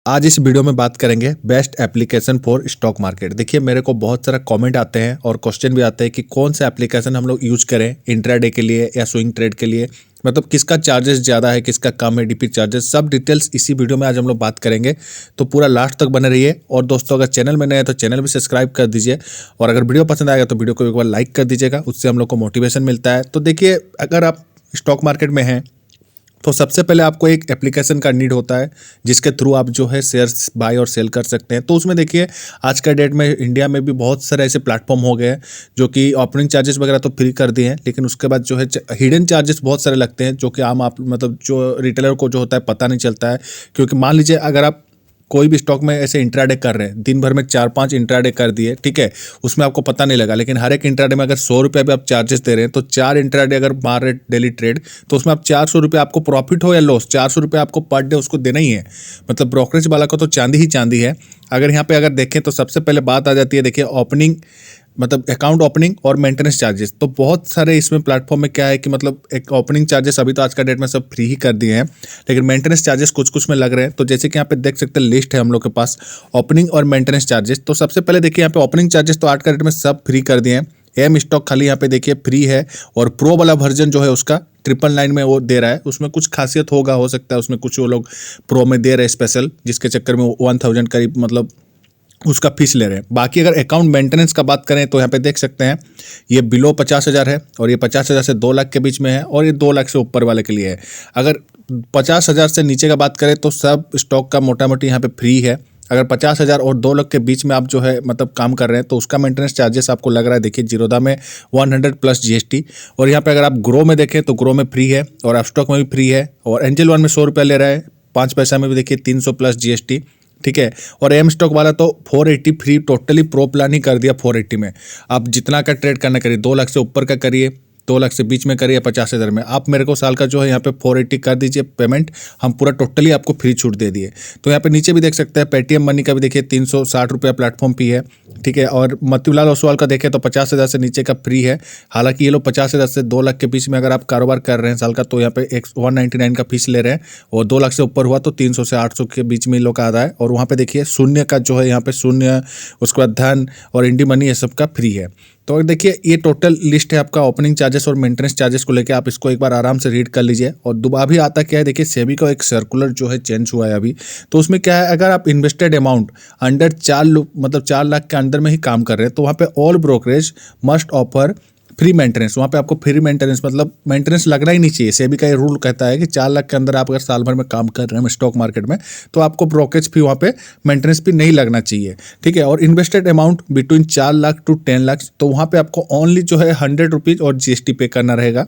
आज इस वीडियो में बात करेंगे best application for stock market. देखिए मेरे को बहुत सारा कमेंट आते हैं और क्वेश्चन भी आते हैं कि कौन सा एप्लीकेशन हम लोग यूज करें इंट्राडे के लिए या स्विंग ट्रेड के लिए, मतलब किसका चार्जेस ज़्यादा है किसका कम है, डीपी चार्जेस, सब डिटेल्स इसी वीडियो में आज हम लोग बात करेंगे। तो पूरा लास्ट तक बने रहिए। और दोस्तों अगर चैनल में नए हैं तो चैनल भी सब्सक्राइब कर दीजिए और अगर वीडियो पसंद आएगा तो वीडियो को एक बार लाइक कर दीजिएगा, उससे हम लोग को मोटिवेशन मिलता है। तो देखिए अगर आप स्टॉक मार्केट में हैं तो सबसे पहले आपको एक एप्लीकेशन का नीड होता है जिसके थ्रू आप जो है शेयर्स बाय और सेल कर सकते हैं। तो उसमें देखिए आज का डेट में इंडिया में भी बहुत सारे ऐसे प्लेटफॉर्म हो गए हैं जो कि ओपनिंग चार्जेस वगैरह तो फ्री कर दिए हैं, लेकिन उसके बाद जो है हिडन चार्जेस बहुत सारे लगते हैं जो कि आम आप मतलब जो रिटेलर को जो होता है पता नहीं चलता है। क्योंकि मान लीजिए अगर आप कोई भी स्टॉक में ऐसे इंट्राडे कर रहे हैं, दिन भर में 4-5 इंट्राडे कर दिए, ठीक है, उसमें आपको पता नहीं लगा, लेकिन हर एक इंट्राडे में अगर 100 रुपये भी आप चार्जेस दे रहे हैं तो 4 इंट्राडे अगर मार रहे डेली ट्रेड तो उसमें आप 400 रुपये आपको प्रॉफिट हो या लॉस, 400 रुपये आपको पर डे उसको देना ही है। मतलब ब्रोकरेज वाला को तो चांदी ही चांदी है। अगर यहाँ पे अगर देखें तो सबसे पहले बात आ जाती है, देखिए ओपनिंग मतलब अकाउंट ओपनिंग और मेंटेनेंस चार्जेस। तो बहुत सारे इसमें प्लेटफॉर्म में क्या है कि मतलब एक ओपनिंग चार्जेस अभी तो आज का डेट में सब फ्री ही कर दिए हैं, लेकिन मेंटेनेंस चार्जेस कुछ कुछ में लग रहे हैं। तो जैसे कि यहाँ पे देख सकते हैं लिस्ट है हम लोग के पास ओपनिंग और मेंटेनेंस चार्जेस। तो सबसे पहले देखिए यहाँ पे ओपनिंग चार्जेस तो आज का डेट में सब फ्री कर दिए हैं। एम स्टॉक खाली यहाँ पे देखिए फ्री है और प्रो वाला वर्जन जो है उसका 999 में वो दे रहा है। उसमें कुछ खासियत होगा, हो सकता है उसमें कुछ वो लोग प्रो में दे रहे हैं स्पेशल, जिसके चक्कर में 1000 करीब मतलब उसका फीस ले रहे हैं। बाकी अगर अकाउंट मेंटेनेंस का बात करें तो यहाँ पे देख सकते हैं ये बिलो 50,000 है और ये 50,000 से 2 लाख के बीच में है और ये 2 लाख से ऊपर वाले के लिए है। अगर 50,000 से नीचे का बात करें तो सब स्टॉक का मोटा मोटी यहाँ पे फ्री है। अगर 50,000 और 2 लाख के बीच में आप जो है मतलब काम कर रहे हैं तो उसका मेंटेनेंस चार्जेस आपको लग रहा है, देखिए जीरोधा में 100 प्लस जीएसटी। और यहाँ पे अगर आप ग्रो में देखें तो ग्रो में फ्री है और अपस्टॉक में भी फ्री है और एंजल वन में 100 रुपया ले रहा है, 5 पैसा में भी देखिए 300 प्लस जीएसटी, ठीक है। और एम स्टॉक वाला तो 480 फ्री, टोटली प्रो प्लान ही कर दिया। 480 में आप जितना का ट्रेड करना करिए, 2 लाख से ऊपर का करिए, 2 लाख से बीच में करिए, 50,000 में आप मेरे को साल का जो है यहाँ पे 480 कर दीजिए पेमेंट, हम पूरा टोटली आपको फ्री छूट दे दिए। तो यहाँ पे नीचे भी देख सकते हैं पेटीएम मनी का भी देखिए 360 रुपया प्लेटफॉर्म फी है, ठीक है। और मोतीलाल ओसवाल का देखें तो 50,000 से नीचे का फ्री है। हालांकि ये लोग 50,000 से 2 लाख के बीच में अगर आप कारोबार कर रहे हैं साल का तो यहाँ पे 199 का फीस ले रहे हैं और 2 लाख से ऊपर हुआ तो 300 से 800 के बीच में इन लोग का आता है। और वहाँ पे देखिए शून्य का जो है यहाँ पे शून्य, उसके बाद धन और इंडी मनी ये सब का फ्री है। तो देखिए ये टोटल लिस्ट है आपका ओपनिंग चार्जेस और मेंटेनेंस चार्जेस को लेकर, आप इसको एक बार आराम से रीड कर लीजिए। और दोबारा भी आता क्या है, देखिए सेबी का एक सर्कुलर जो है चेंज हुआ है अभी, तो उसमें क्या है अगर आप इन्वेस्टेड अमाउंट अंडर 4 लाख के अंदर में ही काम कर रहे हैं तो वहाँ पे all brokerage must offer free maintenance. वहाँ पे आपको फ्री मेंटेनेंस मतलब मेंटेनेंस लगना ही नहीं चाहिए। सेबी का ये रूल कहता है कि 4 लाख के अंदर आप अगर साल भर में काम कर रहे हैं स्टॉक मार्केट में तो आपको ब्रोकरेज फी वहाँ पे मेंटेनेंस फी नहीं लगना चाहिए, ठीक है। और invested amount between 4 lakh to 10 lakh तो वहाँ पे आपको ओनली जो है 100 रुपीज़ और जीएसटी पे करना रहेगा।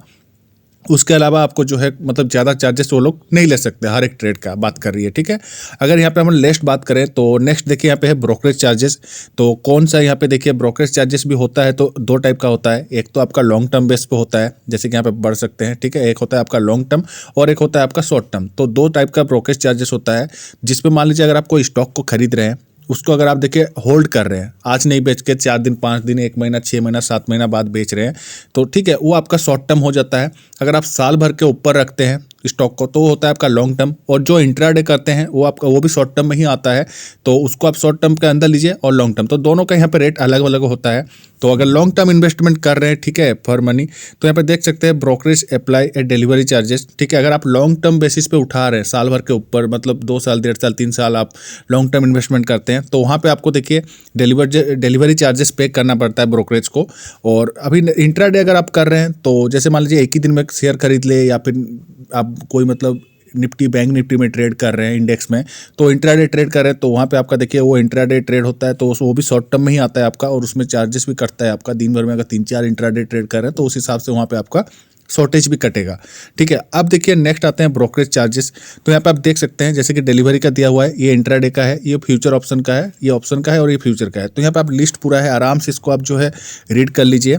उसके अलावा आपको जो है मतलब ज़्यादा चार्जेस वो लोग नहीं ले सकते, हर एक ट्रेड का बात कर रही है, ठीक है। अगर यहाँ पे हम नेक्स्ट बात करें तो नेक्स्ट देखिए यहाँ पे है ब्रोकरेज चार्जेस। तो कौन सा यहाँ पे देखिए ब्रोकरेज चार्जेस भी होता है तो 2 टाइप का होता है। एक तो आपका लॉन्ग टर्म बेस पे होता है, जैसे कि यहाँ पे बढ़ सकते हैं, ठीक है। एक होता है आपका लॉन्ग टर्म और एक होता है आपका शॉर्ट टर्म। तो 2 टाइप का ब्रोकरेज चार्जेस होता है जिसपे मान लीजिए अगर आप कोई स्टॉक को खरीद रहे हैं, उसको अगर आप देखिए होल्ड कर रहे हैं, आज नहीं बेच के 4 दिन 5 दिन 1 महीना 6 महीना 7 महीना बाद बेच रहे हैं तो ठीक है, वो आपका शॉर्ट टर्म हो जाता है। अगर आप साल भर के ऊपर रखते हैं स्टॉक को तो वो होता है आपका लॉन्ग टर्म। और जो इंट्राडे करते हैं वो आपका वो भी शॉर्ट टर्म में ही आता है, तो उसको आप शॉर्ट टर्म के अंदर लीजिए और लॉन्ग टर्म, तो दोनों का यहाँ पे रेट अलग अलग होता है। तो अगर लॉन्ग टर्म इन्वेस्टमेंट कर रहे हैं, ठीक है, फॉर मनी, तो यहाँ पे देख सकते हैं brokerage apply a delivery charges, ठीक है। अगर आप लॉन्ग टर्म बेसिस पे उठा रहे हैं साल भर के ऊपर, मतलब 2 साल 1.5 साल 3 साल आप लॉन्ग टर्म इन्वेस्टमेंट करते हैं तो वहाँ पे आपको देखिए डिलीवरी चार्जेस पे करना पड़ता है ब्रोकरेज को। और अभी इंट्राडे अगर आप कर रहे हैं तो जैसे मान लीजिए एक ही दिन में शेयर खरीद ले या फिर आप कोई मतलब निफ्टी बैंक निफ्टी में ट्रेड कर रहे हैं इंडेक्स में, तो इंट्राडे ट्रेड कर रहे हैं तो वहाँ पे आपका देखिए वो इंट्राडे ट्रेड होता है तो वो भी शॉर्ट टर्म में ही आता है आपका और उसमें चार्जेस भी कटता है आपका। दिन भर में अगर 3-4 इंट्राडे ट्रेड कर रहे हैं तो उस हिसाब से वहाँ पे आपका शॉर्टेज भी कटेगा, ठीक है। अब देखिए नेक्स्ट आते हैं ब्रोकरेज चार्जेस। तो यहाँ पे आप देख सकते हैं जैसे कि डिलीवरी का दिया हुआ है, ये इंट्राडे का है, ये फ्यूचर ऑप्शन का है, ये ऑप्शन का है और ये फ्यूचर का है। तो यहाँ पे आप लिस्ट पूरा है, आराम से इसको आप जो है रीड कर लीजिए।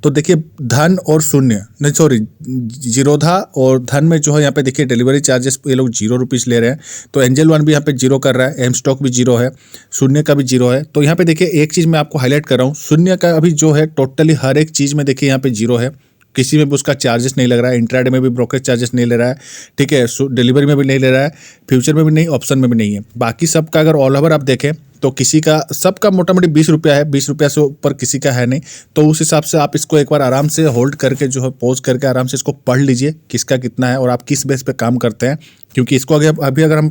तो देखिए धन और शून्य नहीं सॉरी जीरोधा और धन में जो है यहाँ पे देखिए डिलीवरी चार्जेस ये लोग 0 रुपीज़ ले रहे हैं। तो एंजल वन भी यहाँ पे 0 कर रहा है, एम स्टॉक भी 0 है, शून्य का भी 0 है। तो यहाँ पे देखिए एक चीज़ मैं आपको हाईलाइट कर रहा हूँ, शून्य का अभी जो है टोटली हर एक चीज़ में देखिए यहाँ पे 0 है। किसी में भी उसका चार्जेस नहीं लग रहा है, इंट्राडे में भी ब्रोकरेज चार्जेस नहीं ले रहा है, ठीक है, डिलीवरी में भी नहीं ले रहा है, फ्यूचर में भी नहीं, ऑप्शन में भी नहीं है। बाकी सबका अगर ऑल ओवर आप देखें तो किसी का, सबका मोटा मोटी 20 रुपया है, 20 रुपया से ऊपर किसी का है नहीं। तो उस हिसाब से आप इसको एक बार आराम से होल्ड करके जो है पॉज करके आराम से इसको पढ़ लीजिए किसका कितना है और आप किस बेस पे काम करते हैं। क्योंकि इसको अभी अगर हम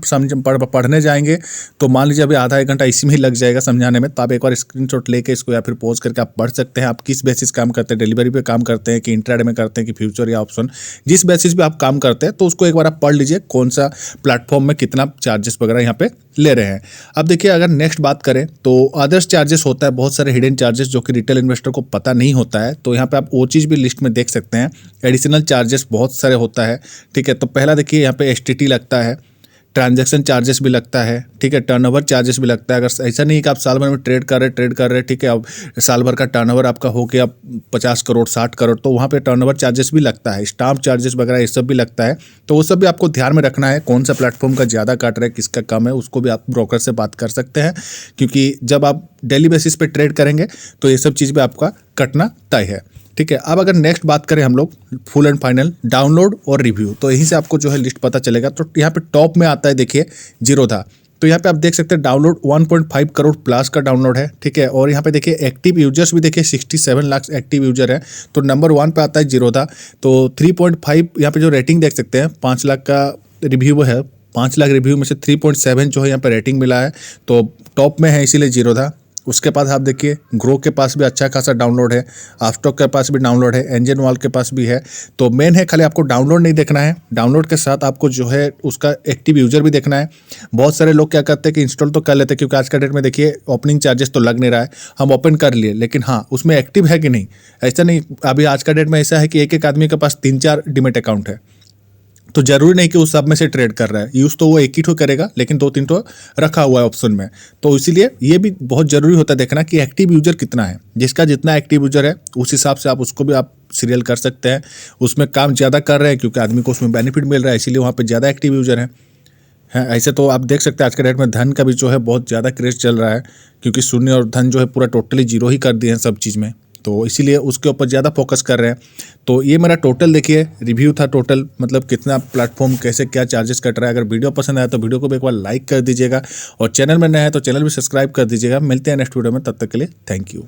पढ़ने जाएंगे तो मान लीजिए अभी आधा एक घंटा इसी में ही लग जाएगा समझाने में। तो आप एक बार स्क्रीनशॉट लेके इसको या फिर पॉज करके आप पढ़ सकते हैं, आप किस बेसिस काम करते हैं, डिलीवरी पे काम करते हैं कि इंट्राडे में करते हैं कि फ्यूचर या ऑप्शन, जिस बेसिस पे आप काम करते हैं तो उसको एक बार आप पढ़ लीजिए कौन सा प्लेटफॉर्म में कितना चार्जेस वगैरह यहाँ पे ले रहे हैं। अब देखिए अगर नेक्स्ट बात करें तो अदर्स चार्जेस होता है, बहुत सारे हिडन चार्जेस जो कि रिटेल इन्वेस्टर को पता नहीं होता है। तो यहाँ पे आप वो चीज़ भी लिस्ट में देख सकते हैं, एडिशनल चार्जेस बहुत सारे होता है, ठीक है। तो पहला देखिए यहाँ पे एसटीटी लगता है, ट्रांजैक्शन चार्जेस भी लगता है, ठीक है, टर्नओवर चार्जेस भी लगता है। अगर ऐसा नहीं कि आप साल भर में ट्रेड कर रहे हैं, ठीक है, अब साल भर का टर्नओवर आपका हो गया 50 करोड़ 60 करोड़, तो वहाँ पे टर्नओवर चार्जेस भी लगता है, स्टाम्प चार्जेस वगैरह ये सब भी लगता है। तो वो सब भी आपको ध्यान में रखना है, कौन सा प्लेटफॉर्म का ज़्यादा काट रहा है, किसका कम है, उसको भी आप ब्रोकर से बात कर सकते हैं। क्योंकि जब आप डेली बेसिस पे ट्रेड करेंगे तो ये सब चीज़ भी आपका कटना तय है, ठीक है। अब अगर नेक्स्ट बात करें हम लोग फुल एंड फाइनल डाउनलोड और रिव्यू, तो यहीं से आपको जो है लिस्ट पता चलेगा। तो यहाँ पे टॉप में आता है देखिए जीरोधा, तो यहाँ पे आप देख सकते हैं डाउनलोड 1.5 करोड़ प्लस का डाउनलोड है, ठीक है। और यहाँ पे देखिए एक्टिव यूजर्स भी देखिए 67 लाख एक्टिव यूजर है। तो नंबर 1 पे आता है जीरोधा, तो 3.5 यहाँ पे जो रेटिंग देख सकते हैं 5 लाख का रिव्यू है, 5 लाख रिव्यू में से 3.7 जो है यहाँ पे रेटिंग मिला है, तो टॉप में है इसीलिए जीरोधा। उसके बाद आप देखिए ग्रो के पास भी अच्छा खासा डाउनलोड है, आफ्टॉक के पास भी डाउनलोड है, एंजन वॉल के पास भी है। तो मेन है खाली आपको डाउनलोड नहीं देखना है, डाउनलोड के साथ आपको जो है उसका एक्टिव यूजर भी देखना है। बहुत सारे लोग क्या करते हैं कि इंस्टॉल तो कर लेते हैं, क्योंकि आज का डेट में देखिए ओपनिंग चार्जेस तो लग नहीं रहा है, हम ओपन कर लिए, लेकिन हाँ उसमें एक्टिव है कि नहीं, ऐसा नहीं। अभी आज का डेट में ऐसा है कि एक एक आदमी के पास 3-4 डीमैट अकाउंट है, तो जरूरी नहीं कि उस सब में से ट्रेड कर रहा है, यूज़ तो वो एक ही ठो करेगा, लेकिन 2-3 ठो रखा हुआ है ऑप्शन में। तो इसीलिए ये भी बहुत जरूरी होता है देखना कि एक्टिव यूजर कितना है, जिसका जितना एक्टिव यूजर है उस हिसाब से आप उसको भी आप सीरियल कर सकते हैं। उसमें काम ज़्यादा कर रहे हैं क्योंकि आदमी को उसमें बेनिफिट मिल रहा है, इसीलिए वहाँ पर ज़्यादा एक्टिव यूजर है। ऐसे तो आप देख सकते हैं आज के डेट में धन का भी जो है बहुत ज़्यादा क्रेज चल रहा है, क्योंकि शून्य और धन जो है पूरा टोटली जीरो ही कर दिए हैं सब चीज़ में, तो इसीलिए उसके ऊपर ज़्यादा फोकस कर रहे हैं। तो ये मेरा टोटल देखिए रिव्यू था, टोटल मतलब कितना प्लेटफॉर्म कैसे क्या चार्जेस कट रहा है। अगर वीडियो पसंद आया तो वीडियो को भी एक बार लाइक कर दीजिएगा, और चैनल में नया है तो चैनल भी सब्सक्राइब कर दीजिएगा। मिलते हैं नेक्स्ट वीडियो में, तब तक के लिए थैंक यू।